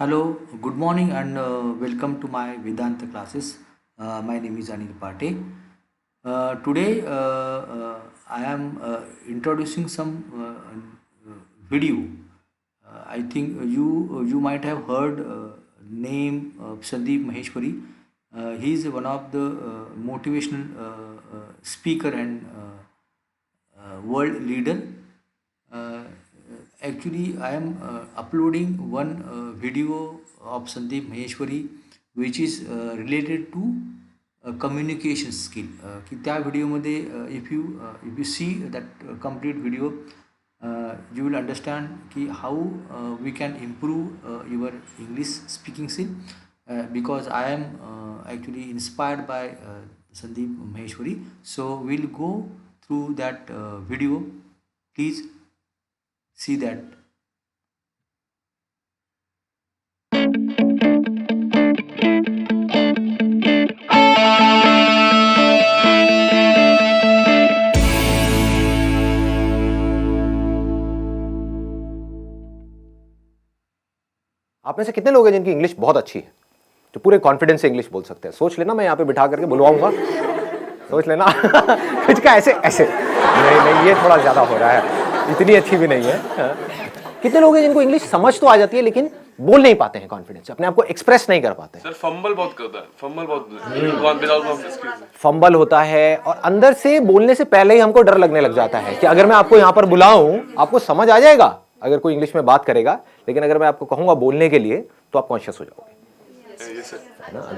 Hello, good morning, and welcome to my Vedanta classes. My name is Anil Pate. Today, I am introducing some video. I think you might have heard name Sandeep Maheshwari. He is one of the motivational speaker and world leader. uh, Actually, I am uploading one video of Sandeep Maheshwari, which is related to communication skill. की त्या व्हिडिओमध्ये if you see that complete video, you will understand की how we can improve your English speaking skill, because I am actually inspired by Sandeep Maheshwari. So we'll go through that video. Please see that. आप में से कितने लोग हैं जिनकी English बहुत अच्छी है, जो पूरे कॉन्फिडेंस से इंग्लिश बोल सकते हैं? सोच लेना, मैं यहाँ पे बिठा करके बुलवाऊंगा, सोच लेना। कुछ का ऐसे ऐसे नहीं, ये थोड़ा ज्यादा हो रहा है, इतनी अच्छी भी नहीं है। कितने लोग हैं जिनको इंग्लिश समझ तो आ जाती है लेकिन बोल नहीं पाते हैं कॉन्फिडेंस से, अपने आप को एक्सप्रेस नहीं कर पाते हैं? सर फंबल बहुत करता है, फंबल बहुत फंबल होता है और अंदर से बोलने से पहले ही हमको डर लगने लग जाता है कि अगर मैं आपको यहाँ पर बुलाऊं आपको समझ आ जाएगा अगर कोई इंग्लिश में बात करेगा, लेकिन अगर मैं आपको कहूंगा बोलने के लिए तो आप कॉन्शियस हो जाओगे।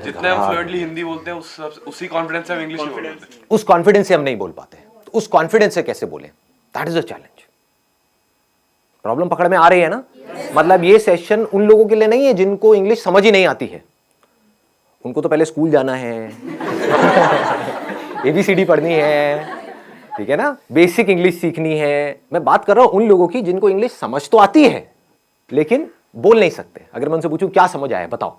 जितने हम फ्लुएंटली हिंदी बोलते हैं उसी कॉन्फिडेंस से हम इंग्लिश में बोलते हैं। उस कॉन्फिडेंस से हम नहीं बोल पाते, तो उस कॉन्फिडेंस से कैसे बोले? That is a challenge. Problem पकड़ में आ रही है ना? मतलब ये सेशन उन लोगों के लिए नहीं है जिनको इंग्लिश समझ ही नहीं आती है, उनको तो पहले स्कूल जाना है, एबीसीडी पढ़नी है, ठीक है ना, बेसिक इंग्लिश सीखनी है। मैं बात कर रहा हूं उन लोगों की जिनको इंग्लिश समझ तो आती है लेकिन बोल नहीं सकते। अगर मैं उनसे पूछूं क्या समझ आया बताओ,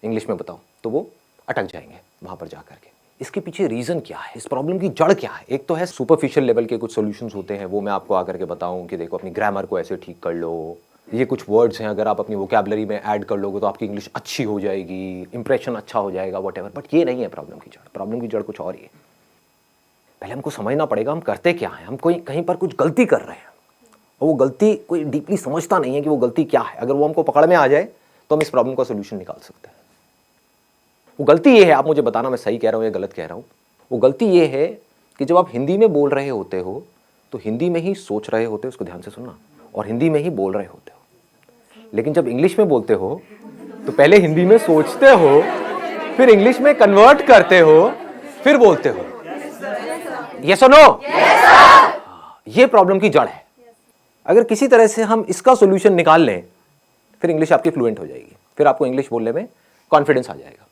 इंग्लिश में बताओ, तो वो अटक जाएंगे वहां पर जाकर के। इसके पीछे रीजन क्या है, इस प्रॉब्लम की जड़ क्या है? एक तो है सुपरफिशियल लेवल के कुछ सॉल्यूशंस होते हैं, वो मैं आपको आकर के बताऊं कि देखो अपनी ग्रामर को ऐसे ठीक कर लो, ये कुछ वर्ड्स हैं अगर आप अपनी वोकैबुलरी में ऐड कर लोगे तो आपकी इंग्लिश अच्छी हो जाएगी, इंप्रेशन अच्छा हो जाएगा, व्हाटएवर। बट ये नहीं है प्रॉब्लम की जड़। प्रॉब्लम की जड़ कुछ और ही है। पहले हमको समझना पड़ेगा हम करते क्या है। हम कोई कहीं पर कुछ गलती कर रहे हैं और वो गलती कोई डीपली समझता नहीं है कि वो गलती क्या है। अगर वो हमको पकड़ में आ जाए तो हम इस प्रॉब्लम का सोल्यूशन निकाल सकते हैं। वो गलती ये है, आप मुझे बताना मैं सही कह रहा हूँ या गलत कह रहा हूँ। वो गलती ये है कि जब आप हिंदी में बोल रहे होते हो तो हिंदी में ही सोच रहे होते हो, उसको ध्यान से सुनना, और हिंदी में ही बोल रहे होते हो। लेकिन जब इंग्लिश में बोलते हो तो पहले हिंदी में सोचते हो, फिर इंग्लिश में कन्वर्ट करते हो, फिर बोलते हो। यस और नो? ये प्रॉब्लम की जड़ है। अगर किसी तरह से हम इसका सॉल्यूशन निकाल लें फिर इंग्लिश आपकी फ्लुएंट हो जाएगी, फिर आपको इंग्लिश बोलने में कॉन्फिडेंस आ जाएगा।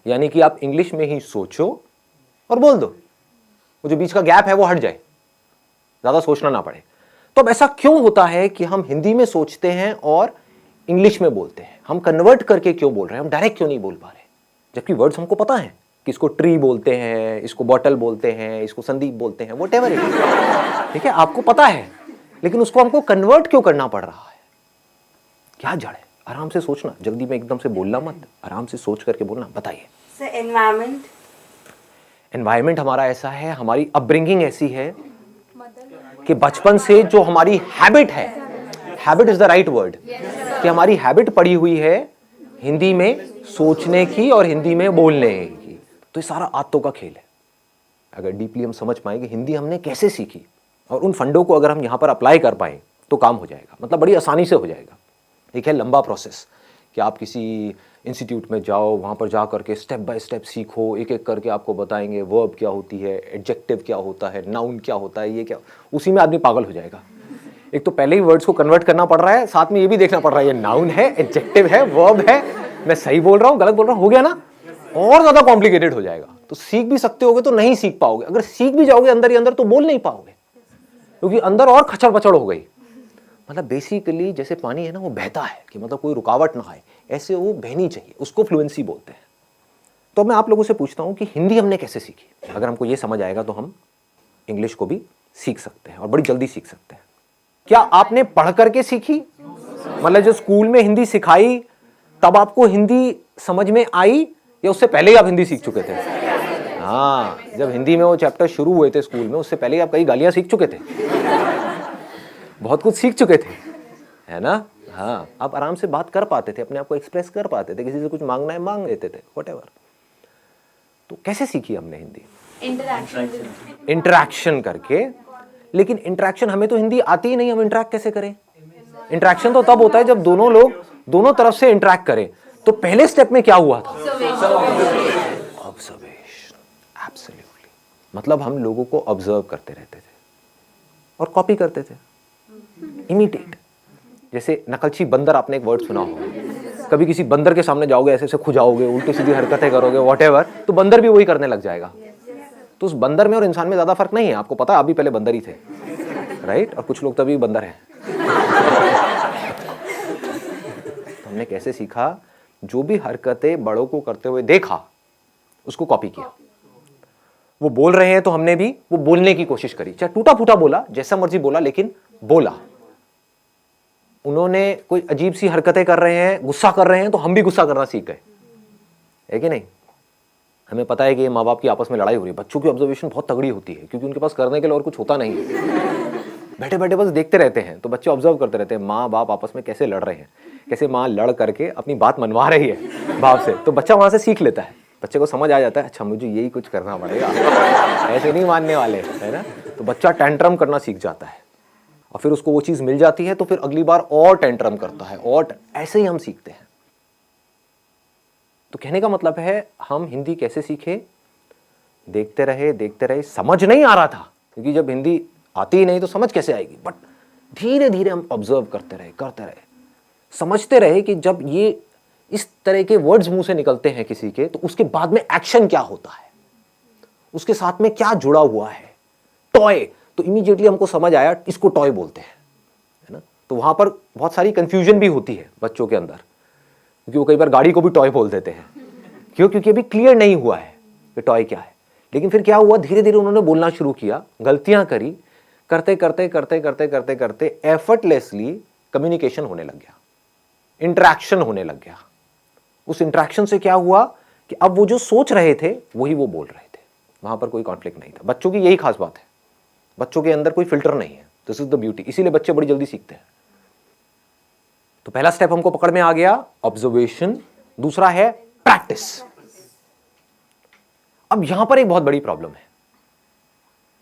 यानी कि आप इंग्लिश में ही सोचो और बोल दो, वो जो बीच का गैप है वो हट जाए, ज्यादा सोचना ना पड़े। तो अब ऐसा क्यों होता है कि हम हिंदी में सोचते हैं और इंग्लिश में बोलते हैं? हम कन्वर्ट करके क्यों बोल रहे हैं? हम डायरेक्ट क्यों नहीं बोल पा रहे? जबकि वर्ड्स हमको पता है कि इसको ट्री बोलते हैं, इसको बॉटल बोलते हैं, इसको संदीप बोलते हैं, व्हाटएवर इट इज, ठीक है, आपको पता है, लेकिन उसको हमको कन्वर्ट क्यों करना पड़ रहा है? क्या जड़ है? आराम से सोचना, जल्दी में एकदम से बोलना मत, आराम से सोच करके बोलना। बताइए सर। एनवायरमेंट हमारा ऐसा है, हमारी अपब्रिंगिंग ऐसी है कि बचपन से जो हमारी हैबिट है, habit is the right word, कि हमारी हैबिट पड़ी हुई है हिंदी में सोचने की और हिंदी में बोलने की। तो ये सारा आदतों का खेल है। अगर डीपली हम समझ पाए कि हिंदी हमने कैसे सीखी और उन फंडों को अगर हम यहां पर अप्लाई कर पाए तो काम हो जाएगा, मतलब बड़ी आसानी से हो जाएगा। एक है लंबा प्रोसेस कि आप किसी इंस्टीट्यूट में जाओ, वहाँ पर जा करके स्टेप बाय स्टेप सीखो, एक एक करके आपको बताएंगे वर्ब क्या होती है, एडजेक्टिव क्या होता है, नाउन क्या होता है, ये क्या, उसी में आदमी पागल हो जाएगा। एक तो पहले ही वर्ड्स को कन्वर्ट करना पड़ रहा है, साथ में ये भी देखना पड़ रहा है ये नाउन है, एडजेक्टिव है, वर्ब है, मैं सही बोल रहा हूँ गलत बोल रहा हूँ, हो गया ना? और ज्यादा कॉम्प्लिकेटेड हो जाएगा। तो सीख भी सकते होगे तो नहीं सीख पाओगे, अगर सीख भी जाओगे अंदर ही अंदर तो बोल नहीं पाओगे, क्योंकि अंदर और खचड़ पचड़ हो गई। मतलब बेसिकली जैसे पानी है ना, वो बहता है कि मतलब कोई रुकावट ना आए, ऐसे वो बहनी चाहिए, उसको फ्लुएंसी बोलते हैं। तो मैं आप लोगों से पूछता हूं कि हिंदी हमने कैसे सीखी? अगर हमको ये समझ आएगा तो हम इंग्लिश को भी सीख सकते हैं और बड़ी जल्दी सीख सकते हैं। क्या आपने पढ़ करके सीखी? मतलब जो स्कूल में हिंदी सिखाई तब आपको हिंदी समझ में आई या उससे पहले ही आप हिंदी सीख चुके थे? हाँ, जब हिंदी में वो चैप्टर शुरू हुए थे स्कूल में उससे पहले ही आप कई गालियां सीख चुके थे, बहुत कुछ सीख चुके थे, है ना? हाँ, आप आराम से बात कर पाते थे, अपने आप को एक्सप्रेस कर पाते थे, किसी से कुछ मांगना है मांग लेते थे, व्हाटएवर। तो कैसे सीखी हमने हिंदी? इंटरैक्शन करके। लेकिन इंटरैक्शन, हमें तो हिंदी आती ही नहीं, हम इंटरैक्ट कैसे करें? इंटरैक्शन तो तब होता है जब दोनों लोग दोनों तरफ से इंटरैक्ट करें। तो पहले स्टेप में क्या हुआ था? ऑब्जर्वेशन। एब्सोल्युटली। मतलब हम लोगों को ऑब्जर्व करते रहते थे और कॉपी करते थे, इमिटेट। जैसे नकलची बंदर, आपने एक वर्ड सुना होगा, कभी किसी बंदर के सामने जाओगे, ऐसे ऐसे खुजाओगे, उल्टी सीधी हरकतें करोगे, व्हाटएवर, तो बंदर भी वही करने लग जाएगा। तो उस बंदर में और इंसान में ज्यादा फर्क नहीं है, आपको पता है, आप भी पहले बंदर ही थे, राइट? और कुछ लोग तभी बंदर हैं। तो हमने कैसे सीखा? जो भी हरकतें बड़ों को करते हुए देखा उसको कॉपी किया। वो बोल रहे हैं तो हमने भी वो बोलने की कोशिश करी, चाहे टूटा फूटा बोला, जैसा मर्जी बोला, लेकिन बोला। उन्होंने कोई अजीब सी हरकतें कर रहे हैं, गुस्सा कर रहे हैं, तो हम भी गुस्सा करना सीख गए, है कि नहीं? हमें पता है कि माँ बाप की आपस में लड़ाई हो रही है, बच्चों की ऑब्जर्वेशन बहुत तगड़ी होती है क्योंकि उनके पास करने के लिए और कुछ होता नहीं है, बैठे बैठे बस देखते रहते हैं। तो बच्चे ऑब्जर्व करते रहते हैं माँ बाप आपस में कैसे लड़ रहे हैं, कैसे माँ लड़ करके अपनी बात मनवा रही है बाप से। तो बच्चा वहां से सीख लेता है, बच्चे को समझ आ जाता है, अच्छा मुझे यही कुछ करना पड़ेगा, ऐसे नहीं मानने वाले, है ना? तो बच्चा टेंट्रम करना सीख जाता है और फिर उसको वो चीज मिल जाती है तो फिर अगली बार और टेंट्रम करता है, और ऐसे ही हम सीखते हैं। तो कहने का मतलब है, हम हिंदी कैसे सीखे? देखते रहे, समझ नहीं आ रहा था क्योंकि जब हिंदी आती ही नहीं तो समझ कैसे आएगी, बट धीरे धीरे हम ऑब्जर्व करते रहे, समझते रहे कि जब ये इस तरह के वर्ड्स मुंह से निकलते हैं किसी के, तो उसके बाद में एक्शन क्या होता है, उसके साथ में क्या जुड़ा हुआ है। टॉय, तो इमीडिएटली हमको समझ आया इसको टॉय बोलते हैं, है ना? तो वहां पर बहुत सारी कंफ्यूजन भी होती है बच्चों के अंदर, क्योंकि वो कई बार गाड़ी को भी टॉय बोल देते हैं। क्यों? क्योंकि अभी क्लियर नहीं हुआ है कि टॉय क्या है। लेकिन फिर क्या हुआ, धीरे धीरे उन्होंने बोलना शुरू किया, गलतियां करी, करते एफर्टलेसली कम्युनिकेशन होने लग गया, इंटरैक्शन होने लग गया। उस इंटरैक्शन से क्या हुआ कि अब वो जो सोच रहे थे वही वो बोल रहे थे, वहां पर कोई कॉन्फ्लिक्ट नहीं था। बच्चों की यही खास बात है, बच्चों के अंदर कोई फिल्टर नहीं है, दिस इज द ब्यूटी, इसीलिए बच्चे बड़ी जल्दी सीखते हैं। तो पहला स्टेप हमको पकड़ में आ गया, ऑब्जर्वेशन। दूसरा है प्रैक्टिस। अब यहां पर एक बहुत बड़ी प्रॉब्लम है,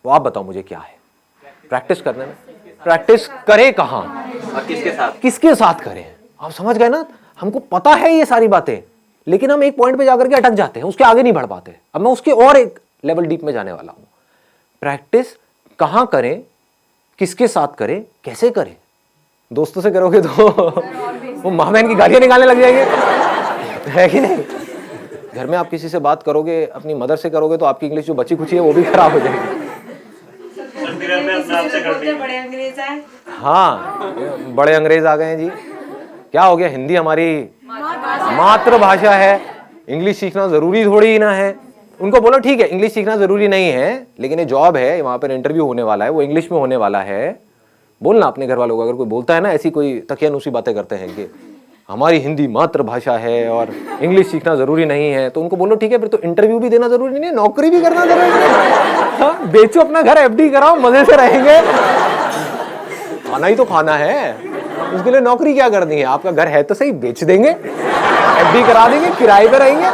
वो आप बताओ मुझे क्या है? प्रैक्टिस करने में, प्रैक्टिस करें कहां और किसके साथ करें? आप समझ गए ना? हमको पता है ये सारी बातें, लेकिन हम एक पॉइंट पे जाकर के अटक जाते हैं, उसके आगे नहीं बढ़ पाते। अब मैं उसके और एक लेवल डीप में जाने वाला हूं। प्रैक्टिस कहां करें, किसके साथ करें, कैसे करें? दोस्तों से करोगे तो वो माँ बहन की गालियां निकालने लग जाएंगे, है कि नहीं? घर में आप किसी से बात करोगे, अपनी मदर से करोगे, तो आपकी इंग्लिश जो बची खुची है वो भी खराब हो जाएगी। बड़े अंग्रेज आए। हाँ, बड़े अंग्रेज आ गए हैं जी। क्या हो गया? हिंदी हमारी मातृभाषा है, इंग्लिश सीखना जरूरी थोड़ी ना है। उनको बोलो ठीक है, इंग्लिश सीखना जरूरी नहीं है, लेकिन ये जॉब है, वहां पर इंटरव्यू होने वाला है, वो इंग्लिश में होने वाला है। बोलना अपने घर वालों को, अगर कोई बोलता है ना ऐसी कोई तकियानुसी बातें करते हैं कि हमारी हिंदी मातृभाषा है और इंग्लिश सीखना जरूरी नहीं है, तो उनको बोलो ठीक है, फिर तो इंटरव्यू भी देना जरूरी नहीं है, नौकरी भी करना जरूरी नहीं है। हाँ, बेचो अपना घर, एफडी कराओ, मजे से रहेंगे, खाना ही तो खाना है, उसके लिए नौकरी क्या करनी है? आपका घर है तो सही, बेच देंगे, एफडी करा देंगे, किराए पे रहेंगे।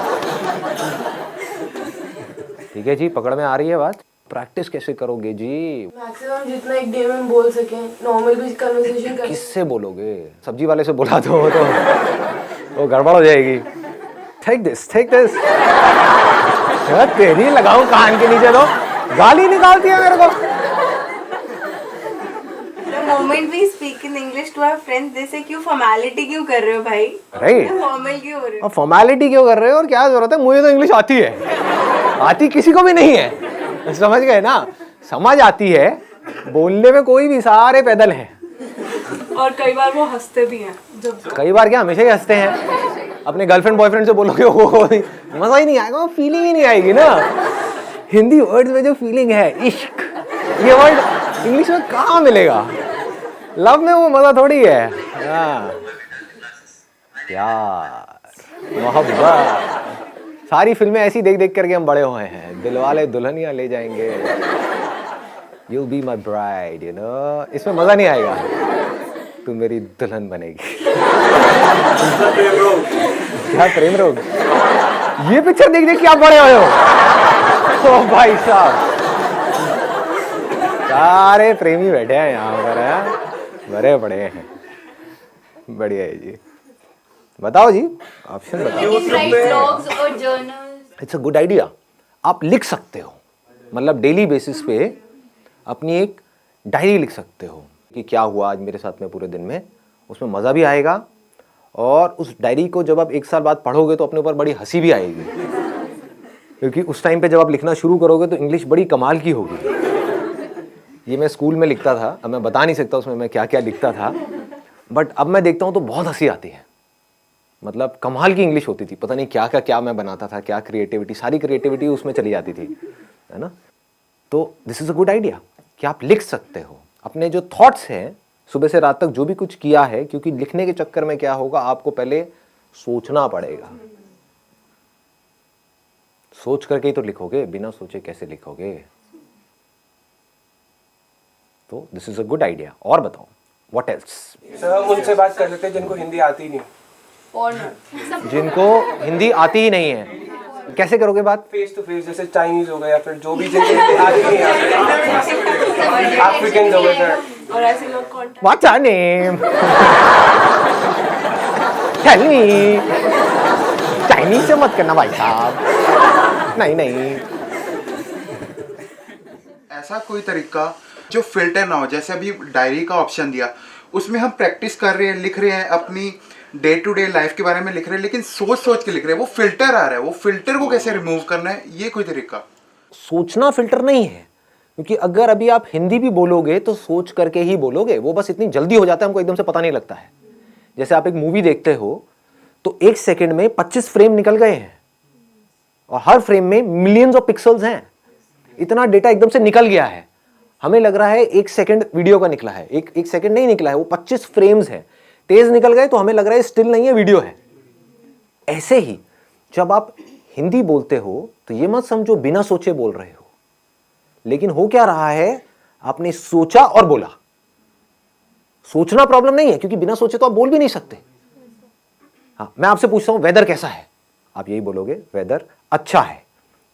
ठीक है जी, पकड़ में आ रही है बात? प्रैक्टिस कैसे करोगे जी? मैक्सिमम जितना एक डे में बोल सके, नॉर्मल भी कन्वर्सेशन कर। किससे बोलोगे? सब्जी वाले से बोला तो वो गड़बड़ हो जाएगी। टेक दिस तेरी लगाऊं कान के नीचे, तो गाली निकालती है मेरे को। The moment we speak in English to our friends, they say क्यों फॉर्मेलिटी क्यों कर रहे हो भाई? राइट, फॉर्मल क्यों हो रहे हो? फॉर्मेलिटी क्यों कर रहे हो और क्या जरूरत है? मुझे तो इंग्लिश आती है, आती किसी को भी नहीं है, समझ गए ना? समझ आती है, बोलने में कोई भी, सारे पैदल हैं। और कई बार वो हंसते भी हैं। कई बार क्या, हमेशा ही हंसते हैं। अपने गर्लफ्रेंड बॉयफ्रेंड से बोलोगे वो मजा ही नहीं आएगा, फीलिंग ही नहीं आएगी ना। हिंदी वर्ड्स में जो फीलिंग है, इश्क, ये वर्ड इंग्लिश में कहाँ मिलेगा? लव में वो मजा थोड़ी है। हाँ, प्यार, मोहब्बत, सारी फिल्में ऐसी देख देख करके हम बड़े हुए हैं। दिलवाले दुल्हनिया ले जाएंगे, You'll be my bride, you know। इसमें मजा नहीं आएगा, तू मेरी दुल्हन बनेगी। क्या प्रेम रोग, ये पिक्चर देख देख के आप बड़े हुए हो। ओ भाई साहब, सारे प्रेमी बैठे हैं यहाँ पर, हैं बड़े बड़े हैं। बढ़िया है जी। बताओ जी, ऑप्शन बताओ। It's a good idea. आप लिख सकते हो, मतलब डेली बेसिस पे अपनी एक डायरी लिख सकते हो कि क्या हुआ आज मेरे साथ में पूरे दिन में। उसमें मज़ा भी आएगा, और उस डायरी को जब आप 1 साल बाद पढ़ोगे तो अपने ऊपर बड़ी हंसी भी आएगी, क्योंकि उस टाइम पे जब आप लिखना शुरू करोगे तो इंग्लिश बड़ी कमाल की होगी। ये मैं स्कूल में लिखता था, अब मैं बता नहीं सकता उसमें मैं क्या क्या लिखता था, बट अब मैं देखता हूँ तो बहुत हंसी आती है। मतलब कमाल की इंग्लिश होती थी, पता नहीं क्या क्या मैं बनाता था, क्या क्रिएटिविटी, सारी क्रिएटिविटी उसमें चली जाती थी, है ना। तो this is a good idea कि आप लिख सकते हो अपने जो थॉट्स हैं, सुबह से रात तक जो भी कुछ किया है, क्योंकि लिखने के चक्कर में क्या होगा, आपको पहले सोचना पड़ेगा। सोच करके ही तो लिखोगे, बिना सोचे कैसे लिखोगे। तो this is a good idea. और बताओ, व्हाट एल्स? सर हम उनसे बात कर लेते हैं जिनको हिंदी आती ही नहीं। जिनको हिंदी आती ही नहीं है, कैसे करोगे बात? फेस टू फेस, जैसे चाइनीज हो गए या फिर जो भी जिनको हिंदी आती नहीं आती, अफ्रीकन हो गए सर। और ऐसे लोग contact. What's your name? Tell me. Chinese से मत करना भाई साहब, नहीं नहीं। ऐसा कोई तरीका जो फिल्टर ना हो, जैसे अभी डायरी का ऑप्शन दिया, उसमें हम प्रैक्टिस कर रहे हैं, लिख रहे हैं, अपनी डे टू डे लाइफ के बारे में लिख रहे हैं, लेकिन सोच सोच के लिख रहे हैं, वो फिल्टर आ रहा है, वो फिल्टर को कैसे रिमूव करना है, ये कोई तरीका? सोचना फिल्टर नहीं है, क्योंकि अगर अभी आप हिंदी भी बोलोगे तो सोच करके ही बोलोगे, वो बस इतनी जल्दी हो जाता है, हमको एकदम से पता नहीं लगता है। जैसे आप एक मूवी देखते हो तो 1 सेकंड में 25 फ्रेम निकल गए हैं, और हर फ्रेम में मिलियंस ऑफ पिक्सल्स हैं। इतना डेटा एकदम से निकल गया है, हमें लग रहा है 1 सेकंड वीडियो का निकला है, एक सेकंड नहीं निकला है, वो 25 फ्रेम्स है, तेज निकल गए तो हमें लग रहा है स्टिल नहीं है, वीडियो है। ऐसे ही जब आप हिंदी बोलते हो तो ये मत समझो बिना सोचे बोल रहे हो, लेकिन हो क्या रहा है, आपने सोचा और बोला। सोचना प्रॉब्लम नहीं है, क्योंकि बिना सोचे तो आप बोल भी नहीं सकते। हाँ, मैं आपसे पूछता हूं वेदर कैसा है, आप यही बोलोगे वेदर अच्छा है,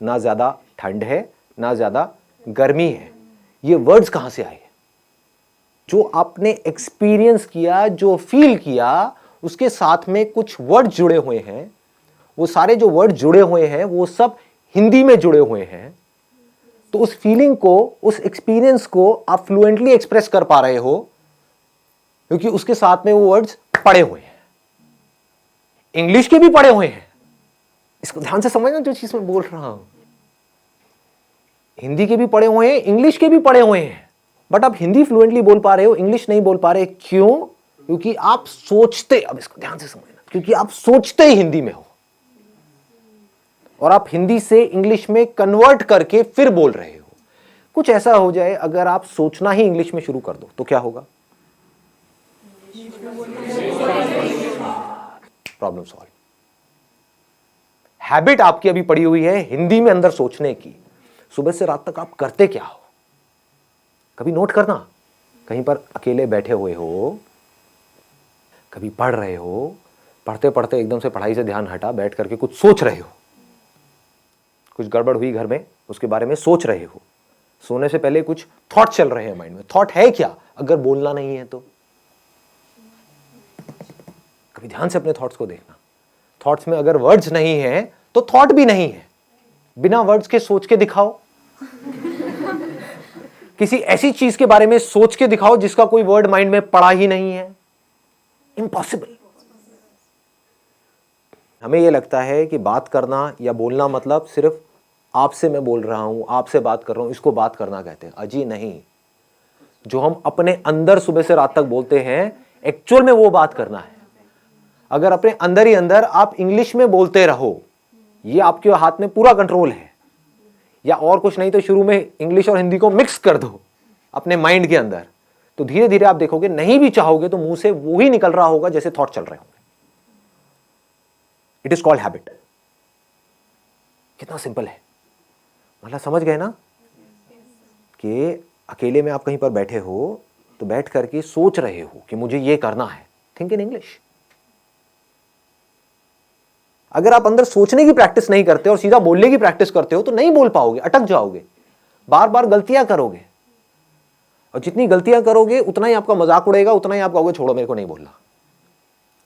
ना ज्यादा ठंड है ना ज्यादा गर्मी है। ये वर्ड्स कहां से आए? जो आपने एक्सपीरियंस किया, जो फील किया, उसके साथ में कुछ वर्ड जुड़े हुए हैं। वो सारे जो वर्ड जुड़े हुए हैं वो सब हिंदी में जुड़े हुए हैं। तो उस फीलिंग को, उस एक्सपीरियंस को आप फ्लुएंटली एक्सप्रेस कर पा रहे हो, क्योंकि उसके साथ में वो वर्ड्स पड़े हुए हैं। इंग्लिश के भी पड़े हुए हैं, इसको ध्यान से समझना जो चीज मैं बोल रहा हूं। हिंदी के भी पढ़े हुए हैं, इंग्लिश के भी पढ़े हुए हैं, बट आप हिंदी फ्लुएंटली बोल पा रहे हो, इंग्लिश नहीं बोल पा रहे। क्यों? क्योंकि आप सोचते, अब इसको ध्यान से समझना, क्योंकि आप सोचते ही हिंदी में हो, और आप हिंदी से इंग्लिश में कन्वर्ट करके फिर बोल रहे हो। कुछ ऐसा हो जाए, अगर आप सोचना ही इंग्लिश में शुरू कर दो तो क्या होगा? Problem solve. हैबिट आपकी अभी पड़ी हुई है हिंदी में अंदर सोचने की। सुबह से रात तक आप करते क्या हो? कभी नोट करना, कहीं पर अकेले बैठे हुए हो, कभी पढ़ रहे हो, पढ़ते पढ़ते एकदम से पढ़ाई से ध्यान हटा, बैठ करके कुछ सोच रहे हो, कुछ गड़बड़ हुई घर में, उसके बारे में सोच रहे हो, सोने से पहले कुछ थॉट चल रहे हैं माइंड में। थॉट है क्या अगर बोलना नहीं है तो? कभी ध्यान से अपने थॉट्स को देखना। थॉट्स में अगर वर्ड्स नहीं है तो थॉट भी नहीं है। बिना वर्ड्स के सोच के दिखाओ, किसी ऐसी चीज के बारे में सोच के दिखाओ जिसका कोई वर्ड माइंड में पड़ा ही नहीं है। इम्पॉसिबल। हमें यह लगता है कि बात करना या बोलना मतलब सिर्फ आपसे मैं बोल रहा हूं, आपसे बात कर रहा हूं, इसको बात करना कहते हैं। अजी नहीं, जो हम अपने अंदर सुबह से रात तक बोलते हैं, एक्चुअल में वो बात करना है। अगर अपने अंदर ही अंदर आप इंग्लिश में बोलते रहो, ये आपके हाथ में पूरा कंट्रोल है, या और कुछ नहीं तो शुरू में इंग्लिश और हिंदी को मिक्स कर दो अपने माइंड के अंदर, तो धीरे धीरे आप देखोगे नहीं भी चाहोगे तो मुंह से वो ही निकल रहा होगा जैसे थॉट चल रहे होंगे. It is called habit. कितना सिंपल है, मतलब समझ गए ना कि अकेले में आप कहीं पर बैठे हो तो बैठ करके सोच रहे हो कि मुझे ये करना है. Think in English. अगर आप अंदर सोचने की प्रैक्टिस नहीं करते और सीधा बोलने की प्रैक्टिस करते हो तो नहीं बोल पाओगे, अटक जाओगे, बार बार गलतियां करोगे, और जितनी गलतियां करोगे उतना ही आपका मजाक उड़ेगा, उतना ही आप कहोगे छोड़ो मेरे को नहीं बोलना.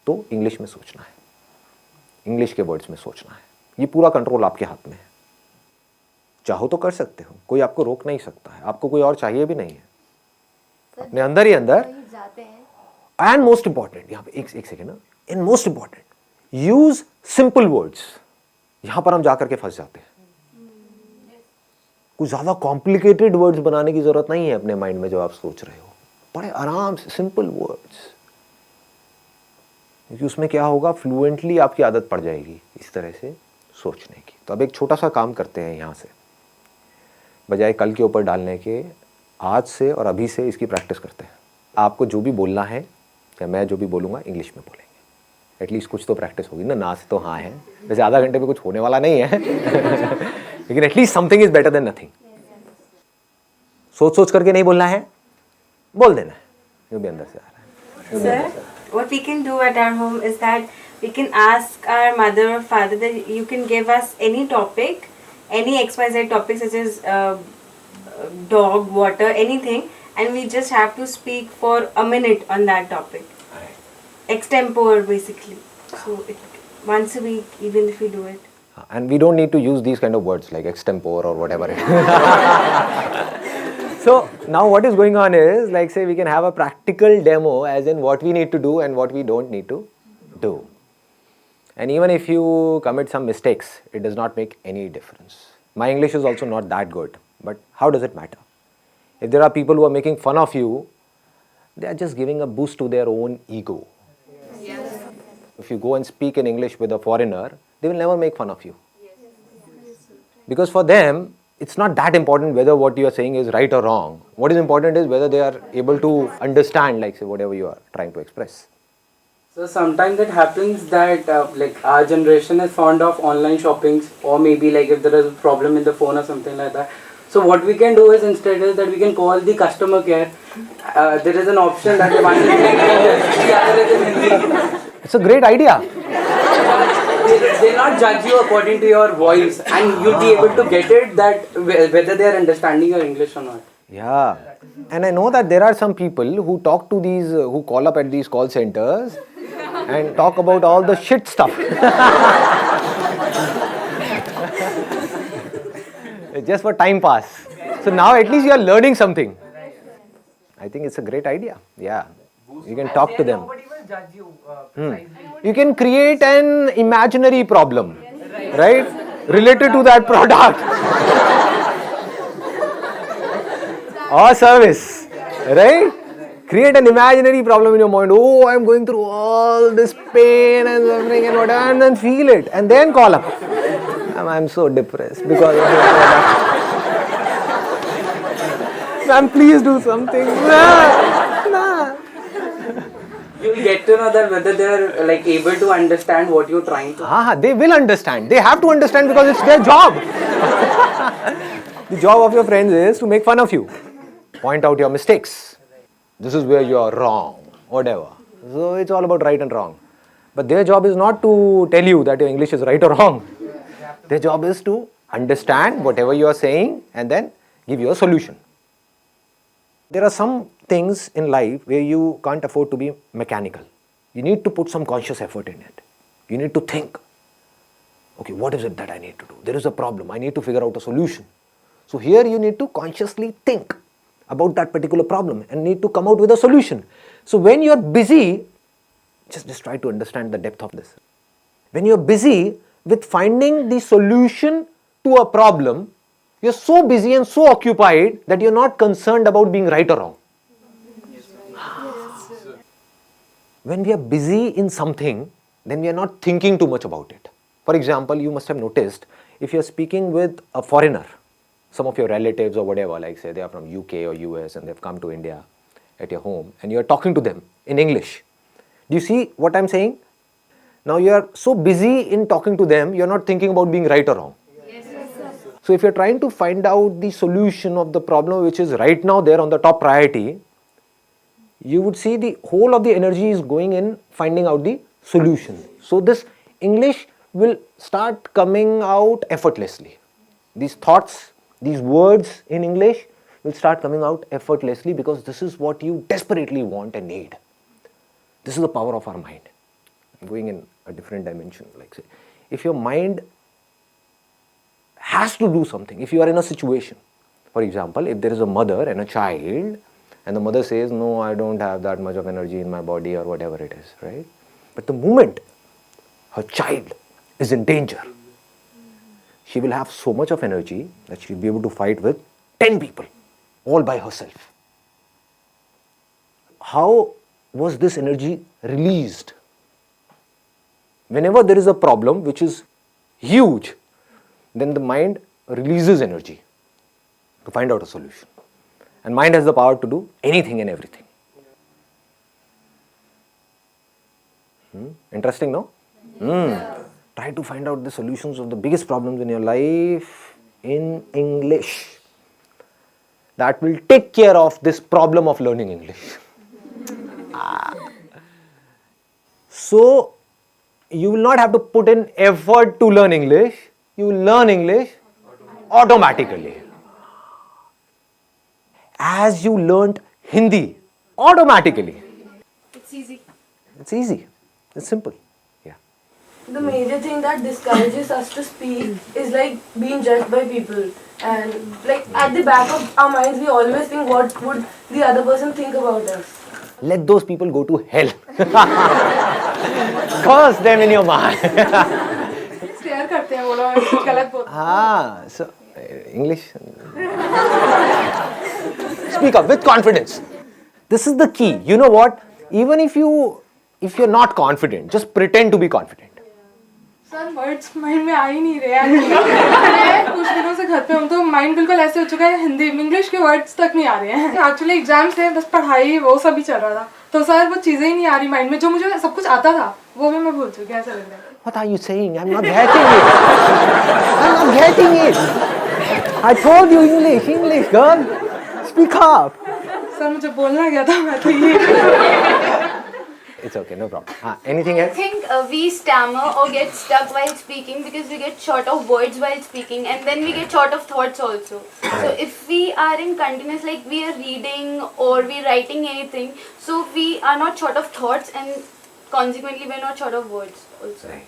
तो इंग्लिश में सोचना है, इंग्लिश के वर्ड्स में सोचना है. ये पूरा कंट्रोल आपके हाथ में है. चाहो तो कर सकते हो, कोई आपको रोक नहीं सकता है, आपको कोई और चाहिए भी नहीं है. अपने अंदर ही अंदर. एंड मोस्ट इंपॉर्टेंट, यहां पे एक सेकेंड ना, in most important use simple words. यहां पर हम जाकर के फंस जाते हैं. कुछ ज्यादा कॉम्प्लिकेटेड वर्ड्स बनाने की जरूरत नहीं है अपने माइंड में जो आप सोच रहे हो. बड़े आराम से सिंपल वर्ड्स, क्योंकि उसमें क्या होगा, फ्लुएंटली आपकी आदत पड़ जाएगी इस तरह से सोचने की. तो अब एक छोटा सा काम करते हैं. यहां से बजाय कल के ऊपर डालने के, आज से और अभी से इसकी प्रैक्टिस करते हैं. आपको जो भी बोलना है या मैं जो भी बोलूंगा इंग्लिश में बोलेंगे. एटलीस्ट कुछ तो प्रैक्टिस होगी ना से तो हाँ है, वैसे आधा घंटे में कुछ होने वाला नहीं है लेकिन at least something is better than nothing. सोच सोच करके नहीं बोलना है, बोल देना है जो भी अंदर से आ रहा है. Sir, what we can do at our home is that we can ask our mother or father that you can give us any topic, any XYZ topic such as dog, water, anything, and we just have to speak for a minute on that topic. Extempore basically. So once a week, even if we do it. And we don't need to use these kind of words like extempore or whatever. So now what is going on is, like say we can have a practical demo as in what we need to do and what we don't need to do. And even if you commit some mistakes, it does not make any difference. My English is also not that good, but how does it matter? If there are people who are making fun of you, they are just giving a boost to their own ego. If you go and speak in English with a foreigner, they will never make fun of you. Because for them, it's not that important whether what you are saying is right or wrong. What is important is whether they are able to understand, like say, whatever you are trying to express. So sometimes it happens that like our generation is fond of online shoppings, or maybe like if there is a problem in the phone or something like that. So what we can do is instead is that we can call the customer care. There is an option that one is in English, the other is in Hindi. It's a great idea. They not judge you according to your voice, and you'll be able to get it that whether they are understanding your English or not. Yeah. And I know that there are some people who talk to these, who call up at these call centers and talk about all the shit stuff. Just for time pass. So now at least you are learning something. I think it's a great idea. Yeah. You can talk to them. Nobody will judge you. You can create an imaginary problem, right? Related to that product or service, right? Create an imaginary problem in your mind. Oh, I'm going through all this pain and suffering and whatever, and then feel it, and then call up. I'm so depressed because of this product. Ma'am, please do something. Nah. You'll get to know that whether they are like able to understand what you're trying to. They will understand. They have to understand because it's their job. The job of your friends is to make fun of you, point out your mistakes. This is where you are wrong, whatever. So it's all about right and wrong. But their job is not to tell you that your English is right or wrong. Their job is to understand whatever you are saying and then give you a solution. There are some things in life where you can't afford to be mechanical. You need to put some conscious effort in it. You need to think, okay, what is it that I need to do? There is a problem. I need to figure out a solution. So here you need to consciously think about that particular problem and need to come out with a solution. So when you are busy, just try to understand the depth of this. When you are busy with finding the solution to a problem, you're so busy and so occupied that you're not concerned about being right or wrong. When we are busy in something, then we are not thinking too much about it. For example, you must have noticed, if you're speaking with a foreigner, some of your relatives or whatever, like say they are from UK or US and they've come to India, at your home and you are talking to them in English. Do you see what I'm saying? Now you are so busy in talking to them, you are not thinking about being right or wrong. So if you're trying to find out the solution of the problem which is right now there on the top priority, you would see the whole of the energy is going in finding out the solution. So this English will start coming out effortlessly. These thoughts, these words in English will start coming out effortlessly because this is what you desperately want and need. This is the power of our mind. I'm going in a different dimension. Like say, if your mind has to do something, if you are in a situation, for example, if there is a mother and a child, and the mother says, no, I don't have that much of energy in my body or whatever it is, right? But the moment her child is in danger, she will have so much of energy that she will be able to fight with 10 people all by herself. How was this energy released? Whenever there is a problem which is huge, then the mind releases energy to find out a solution. And mind has the power to do anything and everything. Interesting, no? Try to find out the solutions of the biggest problems in your life in English. That will take care of this problem of learning English. So, you will not have to put in effort to learn English. You will learn English automatically. As you learnt Hindi automatically. It's easy. It's easy. It's simple. Yeah. The major thing that discourages us to speak is like being judged by people. And like at the back of our minds, we always think what would the other person think about us. Let those people go to hell. Curse them in your mind. Stare करते हैं वो लोग गलत बोलते हैं. So English. Speak up with confidence. This is the key. You know what? Even if you're not confident, just pretend to be confident. Sir words mind में आ ही नहीं रहे हैं. कुछ दिनों से घर पे हम तो माइंड बिल्कुल ऐसे हो चुका है, हिंदी इंग्लिश के वर्ड्स तक नहीं आ रहे हैं. एक्चुअली एग्जाम्स थे, बस पढ़ाई वो सब ही चल रहा था, तो सर वो चीजें ही नहीं आ रही माइंड में जो मुझे सब कुछ आता था वो भी मैं भूल चुकी हूँ. ऐसा लग रहा है. What are you saying? I'm not getting it. I'm not getting it. I told you English, girl. Speak up. Sir मुझे बोलना क्या था, मैं तो ये. It's okay, no problem. Anything else? I think we stammer or get stuck while speaking because we get short of words while speaking, and then we get short of thoughts also. So if we are in continuous, like we are reading or we writing anything, so we are not short of thoughts and consequently we are not short of words also. Right.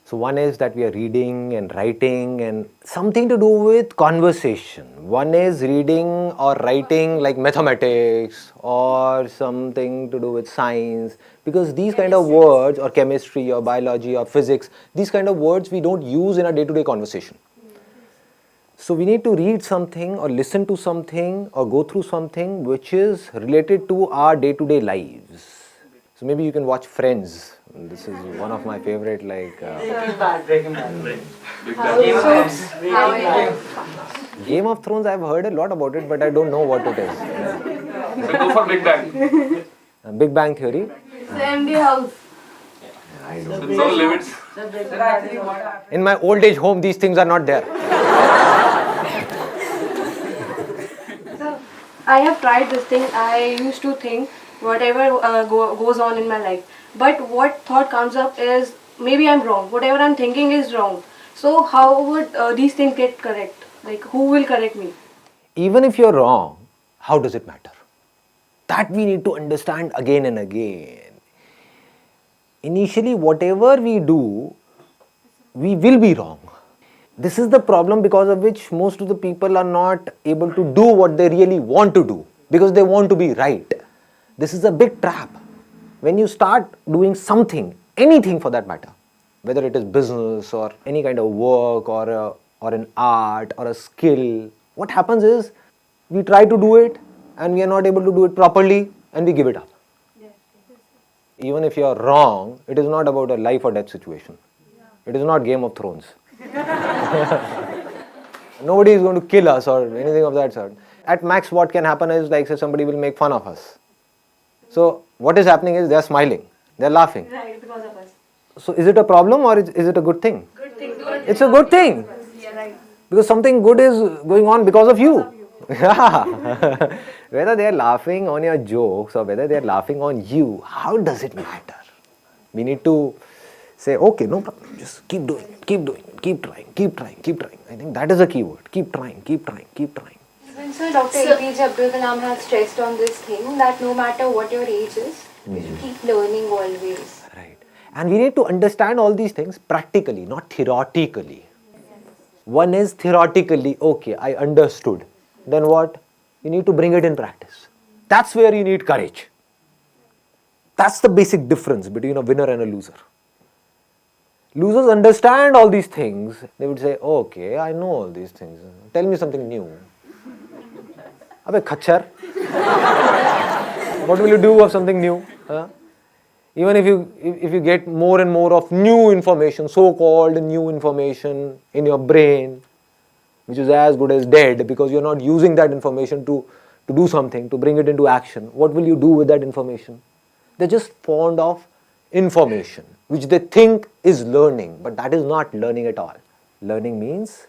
So one is that we are reading and writing and something to do with conversation. One is reading or writing like mathematics or something to do with science, because these kind of words, or chemistry or biology or physics, these kind of words we don't use in our day-to-day conversation. So we need to read something or listen to something or go through something which is related to our day-to-day lives. So maybe you can watch Friends. This is one of my favorite, like Breaking Bad. Game of Thrones. I've heard a lot about it, but I don't know what it is. So go for Big Bang. Big Bang Theory. MD House. No limits. In my old age home, these things are not there. So I have tried this thing. I used to think whatever goes on in my life. But what thought comes up is maybe I'm wrong. Whatever I'm thinking is wrong. So how would these things get correct? Like who will correct me? Even if you're wrong, how does it matter? That we need to understand again and again. Initially, whatever we do, we will be wrong. This is the problem because of which most of the people are not able to do what they really want to do because they want to be right. This is a big trap. When you start doing something, anything for that matter, whether it is business or any kind of work or an art or a skill, what happens is we try to do it and we are not able to do it properly and we give it up. Even if you are wrong, it is not about a life or death situation. It is not Game of Thrones. Nobody is going to kill us or anything of that sort. at max what can happen is like say somebody will make fun of us. So what is happening is they are smiling, they are laughing. Right, because of us. So is it a problem or is it a good thing? Good thing. It's a good thing. Because something good is going on because of you. Yeah. Whether they are laughing on your jokes or whether they are laughing on you, how does it matter? We need to say, okay, no problem, just keep doing it, keep trying. I think that is a key word. Keep trying. So Dr. APJ Abdul Kalam has stressed on this thing that no matter what your age is, you should keep learning always. Right. And we need to understand all these things practically, not theoretically. One is theoretically, okay, I understood. Then what? You need to bring it in practice. That's where you need courage. That's the basic difference between a winner and a loser. Losers understand all these things. They would say, okay, I know all these things. Tell me something new. Abhe khachar. What will you do of something new? Huh? Even if you get more and more of new information, so-called new information in your brain, which is as good as dead because you're not using that information to do something, to bring it into action, what will you do with that information? They're just fond of information, which they think is learning, but that is not learning at all. Learning means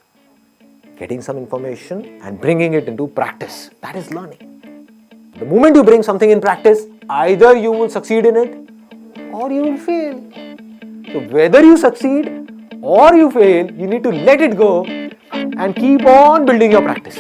getting some information and bringing it into practice. That is learning. The moment you bring something in practice, either you will succeed in it or you will fail. So whether you succeed or you fail, you need to let it go and keep on building your practice.